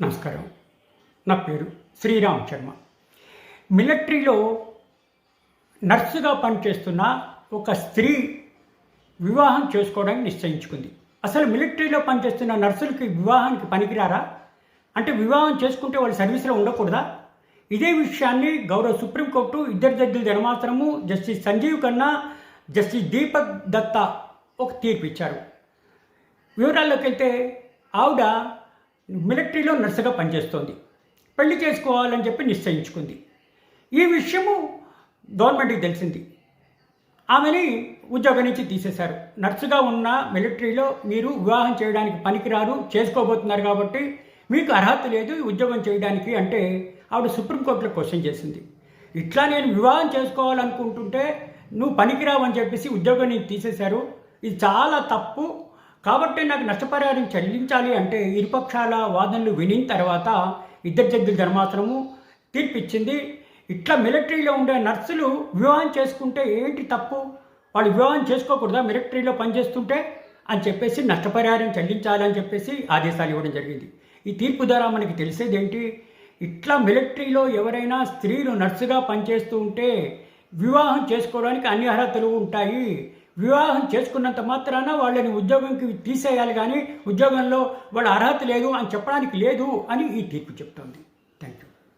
నమస్కారం. నా పేరు శ్రీరామ్ శర్మ. మిలిటరీలో నర్సుగా పనిచేస్తున్న ఒక స్త్రీ వివాహం చేసుకోవడానికి నిశ్చయించుకుంది. అసలు మిలిటరీలో పనిచేస్తున్న నర్సులకి వివాహానికి పనికిరారా? అంటే వివాహం చేసుకుంటే వాళ్ళు సర్వీస్లో ఉండకూడదా? ఇదే విషయాన్ని గౌరవ సుప్రీంకోర్టు ఇద్దరు జడ్జిల ధర్మాసనము జస్టిస్ సంజీవ్ ఖన్నా, జస్టిస్ దీపక్ దత్తా ఒక తీర్పు ఇచ్చారు. వివరాల్లోకి వెళ్తే ఆవిడ మిలిటరీలో నర్సుగా పనిచేస్తోంది. పెళ్లి చేసుకోవాలని చెప్పి నిశ్చయించుకుంది. ఈ విషయము గవర్నమెంట్కి తెలిసింది. ఆమెని ఉద్యోగం నుంచి తీసేశారు. నర్సుగా ఉన్న మిలిటరీలో మీరు వివాహం చేయడానికి పనికిరారు, చేసుకోబోతున్నారు కాబట్టి మీకు అర్హత లేదు ఉద్యోగం చేయడానికి అంటే ఆవిడ సుప్రీంకోర్టులో క్వశ్చన్ చేసింది. ఇట్లా నేను వివాహం చేసుకోవాలనుకుంటుంటే నువ్వు పనికిరావు అని చెప్పేసి ఉద్యోగం నుంచి తీసేశారు, ఇది చాలా తప్పు, కాబట్టి నాకు నష్టపరిహారం చెల్లించాలి అంటే ఇరుపక్షాల వాదనలు వినిన తర్వాత ఇద్దరు జడ్జిల ధర్మాసనము తీర్పిచ్చింది. ఇట్లా మిలిటరీలో ఉండే నర్సులు వివాహం చేసుకుంటే ఏంటి తప్పు, వాళ్ళు వివాహం చేసుకోకూడదా మిలిటరీలో పనిచేస్తుంటే అని చెప్పేసి నష్టపరిహారం చెల్లించాలని చెప్పేసి ఆదేశాలు ఇవ్వడం జరిగింది. ఈ తీర్పు ద్వారా మనకి తెలిసేది ఏంటి, ఇట్లా మిలిటరీలో ఎవరైనా స్త్రీలు నర్సుగా పనిచేస్తూ ఉంటే వివాహం చేసుకోవడానికి అన్ని అర్హతలు ఉంటాయి, వివాహం చేసుకున్నంత మాత్రాన వాళ్ళని ఉద్యోగంకి తీసేయాలి కానీ ఉద్యోగంలో వాళ్ళ అర్హత లేదు అని చెప్పడానికి లేదు అని ఈ తీర్పు చెప్తోంది.